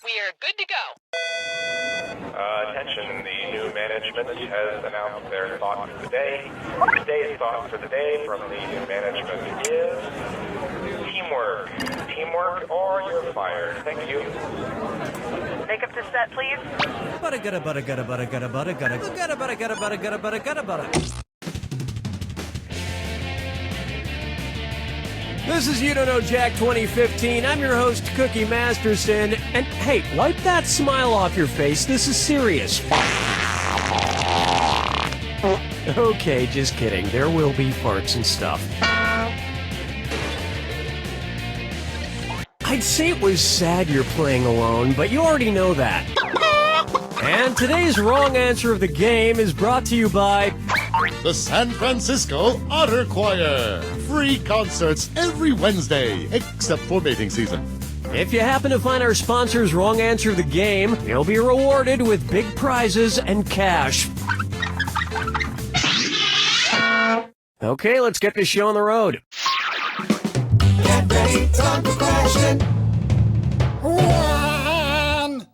We're good to go. Attention, the new management has announced their thought for the day. Today's thought for the day from the new management is teamwork. Teamwork or you're fired. Thank you. Make up the set, please. This is You Don't Know Jack 2015. I'm your host, Cookie Masterson. And hey, wipe that smile off your face. This is serious. Okay, just kidding. There will be farts and stuff. I'd say it was sad you're playing alone, but you already know that. And today's wrong answer of the game is brought to you by the San Francisco Otter Choir. Free concerts every Wednesday, except for mating season. If you happen to find our sponsor's wrong answer of the game, you'll be rewarded with big prizes and cash. Okay, let's get this show on the road. Get ready, time for question 1.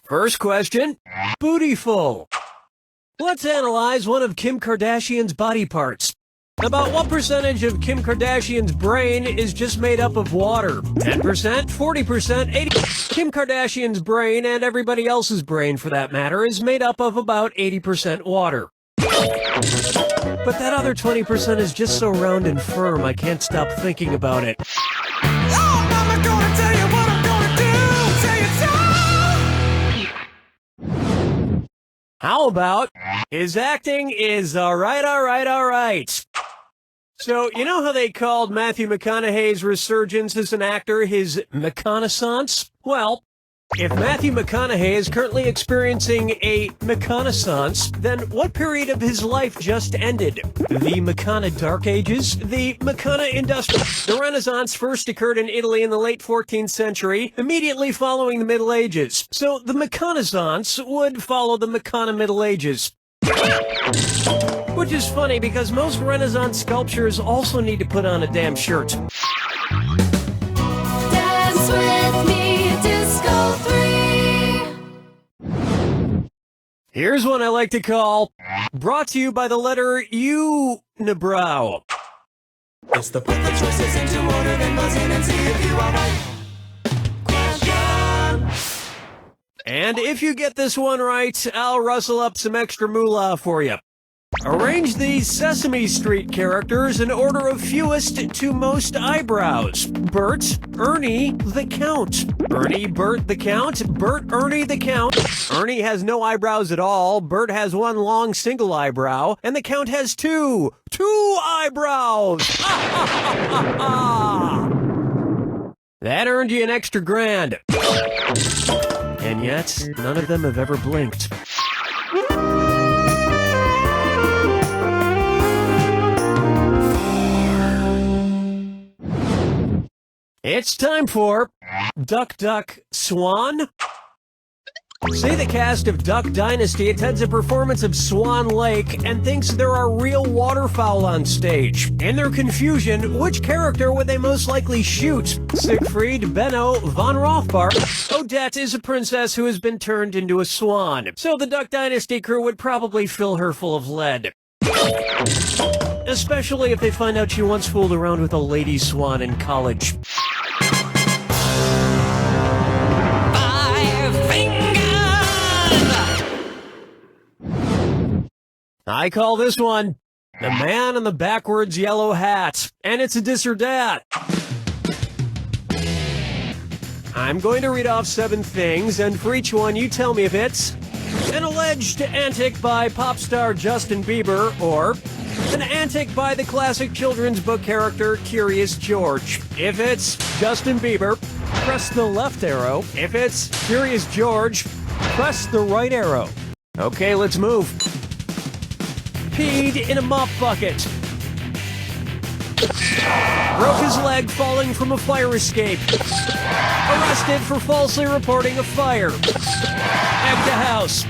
First question, bootyful. Let's analyze one of Kim Kardashian's body parts. About what percentage of Kim Kardashian's brain is just made up of water? 10%, 40%, 80%? Kim Kardashian's brain, and everybody else's brain for that matter, is made up of about 80% water. But that other 20% is just so round and firm, I can't stop thinking about it. Oh, Mama, gonna tell you what I'm gonna do. Say it so. How about, his acting is alright. So, you know how they called Matthew McConaughey's resurgence as an actor his McConaissance? Well, if Matthew McConaughey is currently experiencing a McConaissance, then what period of his life just ended? The McCona Dark Ages? The McCona Industrial? The Renaissance first occurred in Italy in the late 14th century, immediately following the Middle Ages. So the McConaissance would follow the McCona Middle Ages. Which is funny because most Renaissance sculptures also need to put on a damn shirt. Dance with me, Disco 3. Here's one I like to call, brought to you by the letter U-nibrow. It's the put the choices into order, then buzz in and see if you are right. Question. And if you get this one right, I'll rustle up some extra moolah for you. Arrange these Sesame Street characters in order of fewest to most eyebrows. Bert, Ernie, the Count. Ernie, Bert, the Count. Bert, Ernie, the Count. Ernie has no eyebrows at all. Bert has one long single eyebrow. And the Count has two eyebrows. That earned you an extra grand. And yet, none of them have ever blinked. It's time for Duck, Duck, Swan. Say the cast of Duck Dynasty attends a performance of Swan Lake and thinks there are real waterfowl on stage. In their confusion, which character would they most likely shoot? Siegfried, Benno, von Rothbard? Odette is a princess who has been turned into a swan, so the Duck Dynasty crew would probably fill her full of lead. Especially if they find out she once fooled around with a lady swan in college. I call this one The Man in the Backwards Yellow Hat, and it's a dis or dat. I'm going to read off 7 things, and for each one you tell me if it's an alleged antic by pop star Justin Bieber, or an antic by the classic children's book character Curious George. If it's Justin Bieber, press the left arrow. If it's Curious George, press the right arrow. Okay, let's move. Peed in a mop bucket. Broke his leg falling from a fire escape. Arrested for falsely reporting a fire. Egged a house.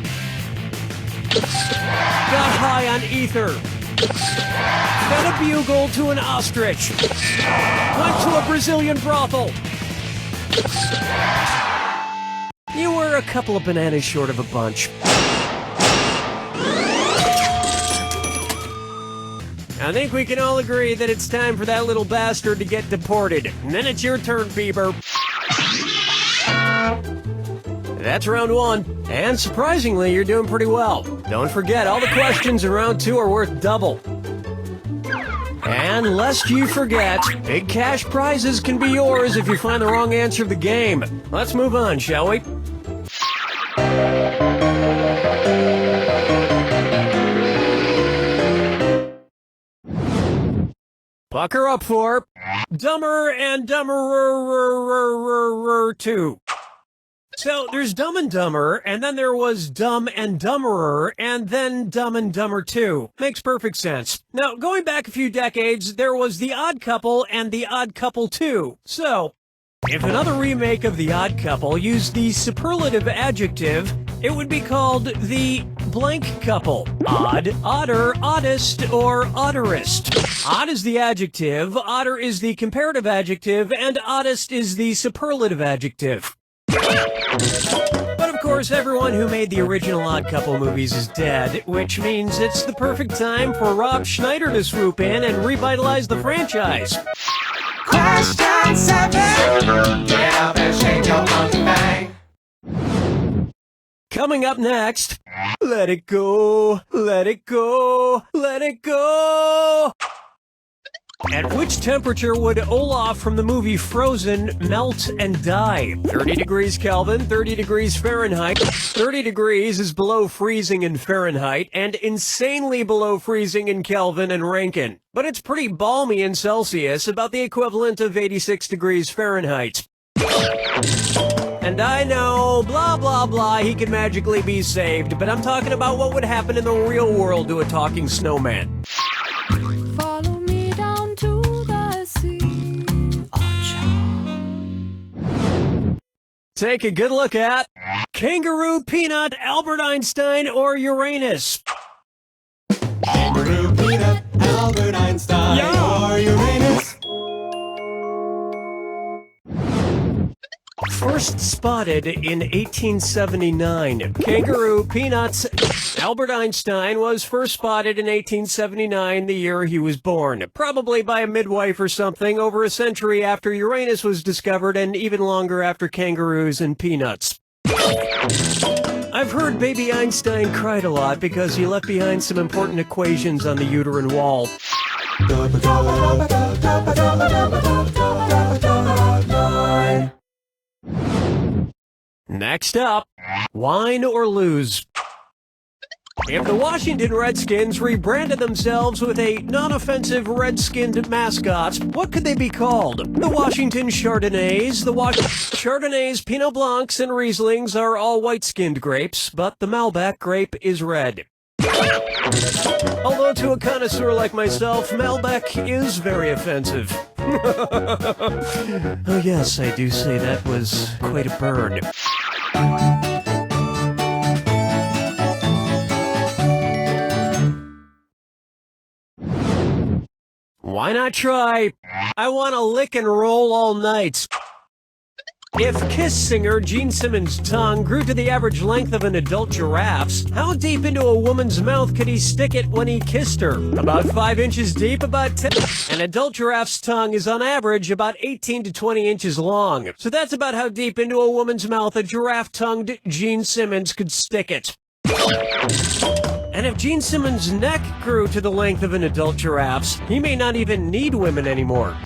Got high on ether. Fed a bugle to an ostrich. Went to a Brazilian brothel. You were a couple of bananas short of a bunch. I think we can all agree that it's time for that little bastard to get deported. And then it's your turn, Bieber. That's round one. And surprisingly, you're doing pretty well. Don't forget, all the questions in round two are worth double. And lest you forget, big cash prizes can be yours if you find the wrong answer of the game. Let's move on, shall we? Pucker up for Dumber and Dumberer 2. So there's Dumb and Dumber, and then there was Dumb and Dumberer, and then Dumb and Dumber 2. Makes perfect sense. Now, going back a few decades, there was The Odd Couple and The Odd Couple 2. So, if another remake of The Odd Couple used the superlative adjective, it would be called the blank couple. Odd, odder, oddest, or odderest. Odd is the adjective, odder is the comparative adjective, and oddest is the superlative adjective. But of course, everyone who made the original Odd Couple movies is dead, which means it's the perfect time for Rob Schneider to swoop in and revitalize the franchise. Question 7. Get up and shake your monkey bang. Coming up next, let it go, let it go, let it go. At which temperature would Olaf from the movie Frozen melt and die? 30 degrees Kelvin, 30 degrees Fahrenheit. 30 degrees is below freezing in Fahrenheit and insanely below freezing in Kelvin and Rankine. But it's pretty balmy in Celsius, about the equivalent of 86 degrees Fahrenheit. And I know, blah, blah, blah, he could magically be saved, but I'm talking about what would happen in the real world to a talking snowman. Follow me down to the sea. Take a good look at Kangaroo, Peanut, Albert Einstein, or Uranus. Kangaroo, Peanut, Albert Einstein, or Uranus. First spotted in 1879. Kangaroo, Peanuts, Albert Einstein was first spotted in 1879, the year he was born. Probably by a midwife or something, over a century after Uranus was discovered and even longer after kangaroos and peanuts. I've heard baby Einstein cried a lot because he left behind some important equations on the uterine wall. Next up, wine or lose. If the Washington Redskins rebranded themselves with a non-offensive red-skinned mascot, what could they be called? The Washington Chardonnays, Chardonnays, Pinot Blancs, and Rieslings are all white-skinned grapes, but the Malbec grape is red. Although to a connoisseur like myself, Malbec is very offensive. Oh yes, I do say that was quite a burn. Why not try? I want to lick and roll all night. If Kiss singer Gene Simmons' tongue grew to the average length of an adult giraffe's, how deep into a woman's mouth could he stick it when he kissed her? About 5 inches deep, about 10. An adult giraffe's tongue is on average about 18 to 20 inches long. So that's about how deep into a woman's mouth a giraffe-tongued Gene Simmons could stick it. And if Gene Simmons' neck grew to the length of an adult giraffe's, he may not even need women anymore.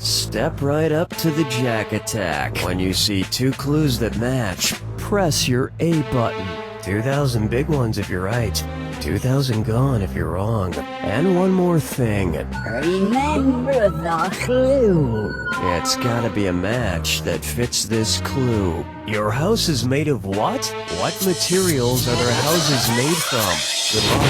Step right up to the Jack Attack. When you see two clues that match, press your A button. 2,000 big ones if you're right. 2,000 gone if you're wrong. And one more thing. Remember the clue. It's gotta be a match that fits this clue. Your house is made of what? What materials are their houses made from? Good luck.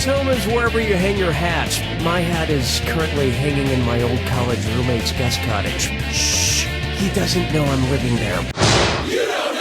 as home as wherever you hang your hat. My hat is currently hanging in my old college roommate's guest cottage. Shh, he doesn't know I'm living there. You know